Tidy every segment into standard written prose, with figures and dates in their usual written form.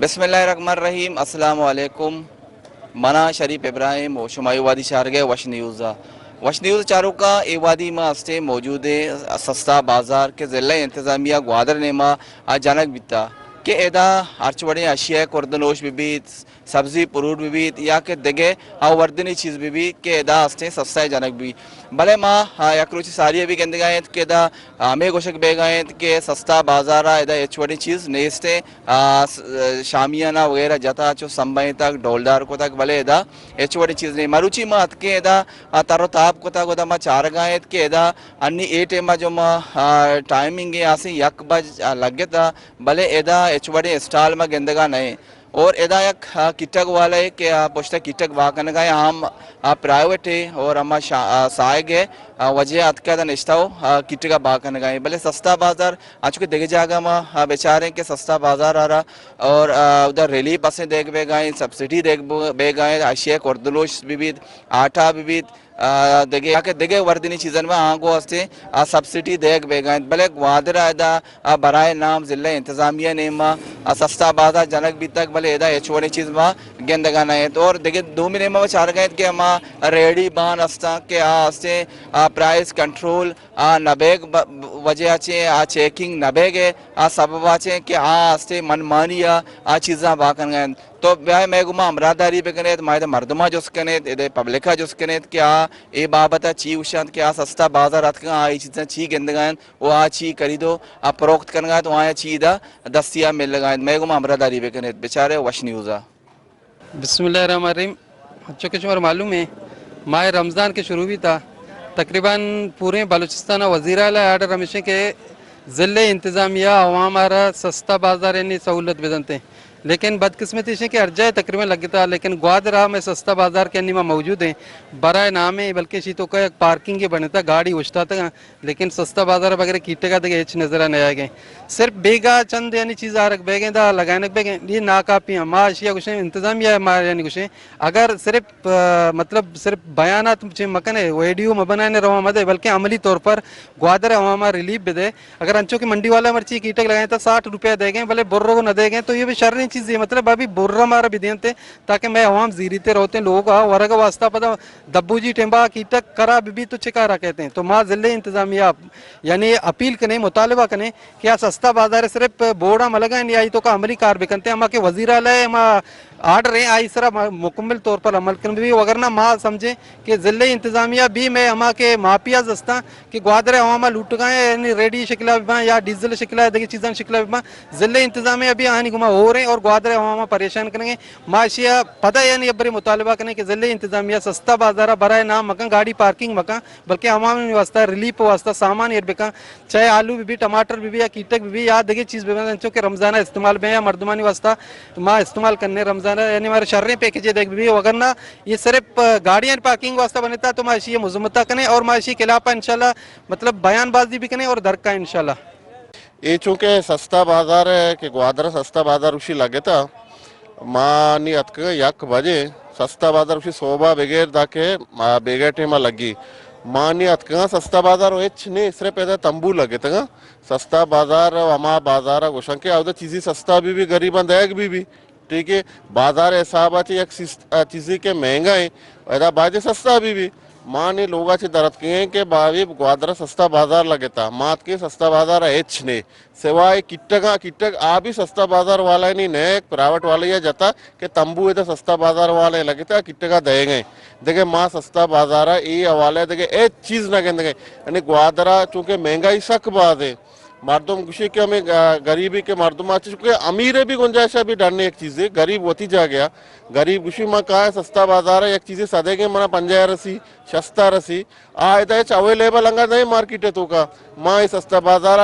बिस्मिल्लाहिर्रहमानिर्रहीम अस्सलाम वालेकुम। मना शरीफ इब्राहिम और शुमाई वादी शारगे वश न्यूज़ा वश न्यूज़ चारों का ए वादी में हस्ते मौजूद है सस्ता बाजार के ज़िला इंतज़ामिया ग्वादर नेमा अचानक बिता के एदा अर्चवड़े अशिया कुर्दनोश बिबीत सब्जी पुरूर बिबीत या के दगे वर्दनी चीज़ बिबी के एदा हस्ते सस्ता जनक भी भले माँ यकरुचि सारी भी कहते गए के एदा हमें गोशक बे गए के सस्ता बाजारा एदा एचवड़ी चीज़ नेस्ते शामियाना वगैरह जता चो संबई तक डोलदार को तक भले एदा एचवड़ी चीज़ नहीं मरुचि माँ के एदा तारो ताप को तक माँ चार गायत के एदा अन्नी ए टेमा जो माँ टाइमिंग है आसी यक बज लगे था भले एदा एचवड़ी स्टाल में गेंदगा नहीं और एदा एक किटक वाला है कि पोस्टर किटक वाकन का हम प्राइवेट है और हम सायग है वजह अतका निश्ताओ किटक बाकन का भले सस्ता बाजार आज के देखे जाएगा माँ बेचारे के सस्ता बाजार आ रहा और उधर रिलीफ बसें देख बे गए सब्सिडी देख बे गए आशिया कुर्दलोश विविध आटा विविध देगे आके देगे वर्दिनी चीज़न में आगो हस्ते सब्सिडी देख बेगाय भले ग्वादरा एदा बराए नाम ज़िले इंतज़ामिया ने माँ सस्ता बाजार जनक भी तक भले एदा एचवड़ी चीज़ माँ गेंदगा नहीं तो और देगे दो महीने में चार गए कि माँ रेडी बान हस्ता के हस्ते प्राइस कंट्रोल नबेग वजह चे चेकिंग नबेगे सब बाचे कि हस्ते मनमानी चीज़ा बाकन गए तो ब्याह मैं गुमा अमरादारी पे कने मायदा मर्दमा जोस कने इधे पब्लिका जोस कने क्या ए बाबता ची उशांत क्या सस्ता बाजार रात का आई चीज़ें ची गंदगान वो आ ची करी दो आप प्रोक्त करना तो आया ची दा दस्तिया मिल लगा मैं गुमा अमरादारी पे कने बेचारे वश न्यूज़ा बिस्मिल्लाहिर्रहमानिर्रहीम। बच्चों के शुमार मालूम है माह रमज़ान के शुरू भी था तकरीबन पूरे बलूचिस्तान वज़ीर आला आर्डर हमेशा के ज़िले इंतज़ामिया हमारा सस्ता बाजार यानी सहूलत बेजनते हैं लेकिन बदकिस्मती से कि अर्जा तकरीबन लगता लेकिन ग्वादरा में सस्ता बाजार के निमा मौजूद है बराए नाम है बल्कि शी तो का पार्किंग के बनता गाड़ी उछता था लेकिन सस्ता बाजार वगैरह कीटे का हेच नजर नहीं आ गए सिर्फ बेगा चंद यानी चीज़ आ रख बेगे दा लगाने बेगे ये नाकाफी है माँ अशिया कुछ इंतजाम या माँ यानी कुछ अगर सिर्फ मतलब सिर्फ बयानात मकन है वीडियो में बनाने रवा मत बल्कि अमली तौर पर ग्वादरा वहाँ रिलीफ भी दे अगर अंचों की मंडी वाला मर्ची कीटक लगाए तो 60 रुपया देंगे भले बुर्रों को न देंगे तो ये भी शर्री चीज़ है मतलब अभी बुर्रा मारा भी देते ताकि मैं अवाम जीरीते रहते लोग वर्ग वास्ता पता दब्बू जी टेम्बा कीटक करा भी तो चिकारा कहते हैं तो माँ ज़िले इंतजामिया यानी अपील करें मुतालबा करें क्या सस्ता बाजार सिर्फ बोर्डा में लगा नहीं आई तो का अमली कार भी करते हैं अमा के वजीर आलय आर्डर है आई सरा मुकम्मल तौर पर अमल कर भी अगर ना माँ समझे कि ज़िले इंतजामिया भी मैं अमा के माफिया जस्ता कि ग्वादरे हवा लूट गए यानी रेडी शिकला भी या डीजल शिकला देखिए चीज़ें शिकला भी ज़िले इंतजामिया भी आनी घुमा हो रहे और ग्वादरे हवा परेशान करेंगे माशिया पता यानी अबरी मुतालबा करें कि ज़िले इंतजामिया सस्ता बाजार बराए नाम मकान गाड़ी पार्किंग मकान बल्कि हमाम वास्ता रिलीफ वास्ता सामान ये बेका चाहे आलू भी टमाटर भी या कीटक भी या देखिए चीज़ भी के रमज़ाना इस्तेमाल में या मर्दमानी वास्ता माँ इस्तेमाल करने रमज़ान यानी हमारे शर्रे पैकेज देख भी अगर ना ये सिर्फ गाड़ियाँ पार्किंग वास्ता बनता तो माशी ये मुजम्मता करें और माशी खिलाफा इंशाल्लाह मतलब बयानबाजी भी करें और दरका इंशाल्लाह ये चूँकि सस्ता बाजार है कि ग्वादरा सस्ता बाजार उसी लगे था माँ नी अतक यक बजे सस्ता बाजार उसी सोबा बगैर दाके बेगे टेमा लगी माँ नी अतक सस्ता बाजार ने इसरे पैदा तंबू लगे था सस्ता बाजार वमा बाजार गोशं के आउदा चीज़ी सस्ता भी गरीबा देग भी ठीक है बाजार हिसाब एक चीज़ी के महंगा है ऐसा बाजे सस्ता भी माँ ने लोग दरद किए कि बावी ग्वादरा सस्ता बाजार लगे था मात के सस्ता बाजार एच ने सिवाय किटक आ भी सस्ता बाजार वाला नहीं नए प्राइवेट वाले ये जाता कि तंबू इधर सस्ता बाजार वाले लगे था किटका दे गए देखे माँ सस्ता बाजार ये हवाले देखे एक चीज़ ना कहते यानी ग्वादरा चूँकि महंगाई सक बात है मर्दम खुशी के हमें गरीबी के मर्दम आते चुके अमीर भी गुंजाइश भी डरने एक चीज़ है गरीब होती जा गया गरीब खुशी माँ कहा है सस्ता बाजार है एक चीज़ें सदेगे मना 50 रसी सस्ता रसी आयदा अवेलेबल अंगा नहीं मार्केट है तो का माँ सस्ता बाजार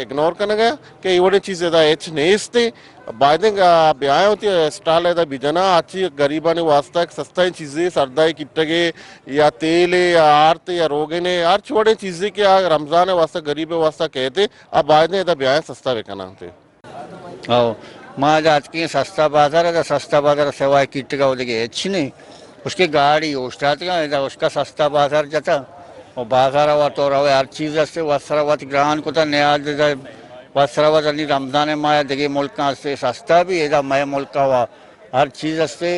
इग्नोर करने गया कि ये चीज़ एच नहीं इसते बायदे ब्याह होती है स्टाल है बिजना अच्छी गरीबा ने वास्ता एक सस्ता चीज़ें सरदाई किट्टगे या तेल या आर्त या रोगे ने हर छोटे चीज़ें के रमज़ान वास्ता गरीब वास्ता कहते अब बायदे ब्याह सस्ता बेकना थे माँ आज की सस्ता बाजार है सस्ता बाजार सेवाए किट का बोले अच्छी नहीं उसकी गाड़ी उस्ता उसका सस्ता बाजार जाता और बाजार हुआ तो रहे हर चीज़ से वस्त्र ग्रहण को नया वस्त्रावत अली रमजान माया देगे मुल्क से सस्ता भी एदा मय मुल्क हुआ हर चीज़ से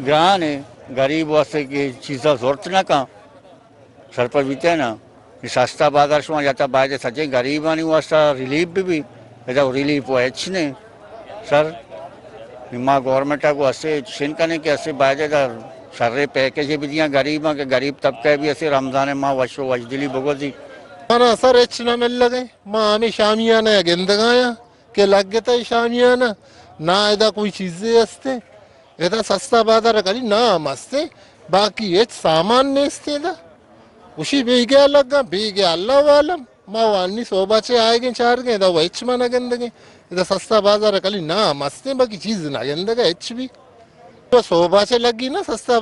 ग्रहण है गरीब वास्ते की चीज़ा जरूरत ना का सर पर बीते ना ये सस्ता बाजार शुमा जाता बाय सच्चे गरीब आनी वास्ता रिलीफ भी एदा रिलीफ हुआ अच्छी सर निम्मा गवर्नमेंट को ऐसे शिनकने के ऐसे बाय सारे पैकेज भी दिया गरीब के गरीब तबके भी ऐसे रमजान माँ वशो वजदिली भगवती माना सर एच ना मिल लगे माँ हमें शामियाना गेंदगाया के लग गया शामियाना ना एदा कोई चीजें हस्ते एदा सस्ता बाजार करी ना मस्ते बाकी एच सामान नेस्ते दा उसी बेगे लगा बेगे अल्लाह वालम माँ वानी सोबाचे आएगे चार गए दा वो एच माना गेंदगे एदा सस्ता बाजार करी ना मस्ते बाकी चीज ना गेंदगा एच भी तो सोबाचे लगी ना सस्ता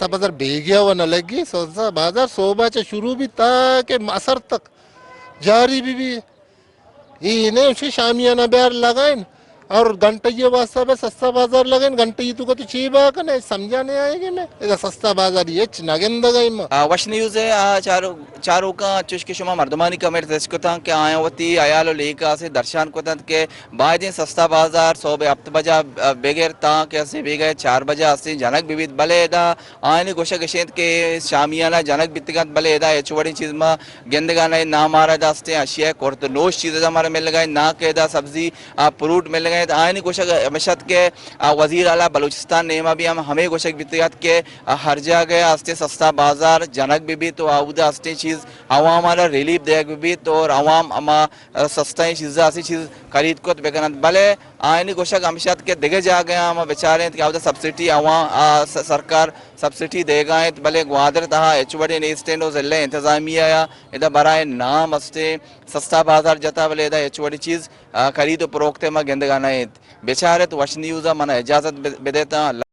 बाजार बेगिया हुआ न लगी सस्ता बाजार सोबाचे शुरू भी था के असर तक जारी भी ये इन्हें उसे शामियाना बैर लगाए और घंटे ये वास्ता में सस्ता बाजार लगाए घंटे ये तो चीबा कने समझा नहीं आएगी मैं इधर सस्ता बाजार ये नगेंदा गई मैं वश न्यूज़ है चारों का चुश के शुमा मर्दमानी कमेंट तेस्कुता के आयावती आयालो लेका से दर्शन को के बायदे सस्ता बाजार 100 हफ्त बजा बेगेर ता के से बेगे 4 बजा से जनक विविध भले दा आयनी गोशा गशेंत के शामियाना जनक बित्तिगत भले दा एचवड़ी चीज में गेंदगाना ना मारा दास्ते अशिया कोर्त नोश चीज हमारे मिल गए ना के दा सब्जी फ्रूट मिल गए आयनी गोशा मशद के वजीर आला बलूचिस्तान नेमा भी हमें गोशक बित्तिगत के हर जगह आस्ते सस्ता बाजार जनक भी तो आउदा आस्ते चीज आवाम वाला रिलीफ देख भी तो और आवाम अमा सस्ता चीज़ ऐसी चीज़ खरीद को बेकन भले आयनी गोशक अमशद के दिगे जा गए हम बेचारे क्या होता सब्सिडी आवाम सरकार सब्सिडी देगा भले ग्वादर तहा एचवड़ी ने स्टैंड जिले इंतजामिया इधर बराए नाम अस्ते सस्ता बाजार जता भले इधर एचवड़ी चीज़ खरीद फरोख्ते में गेंदगाना बेचारे तो वश न्यूज़ मन इजाज़त बेदेता।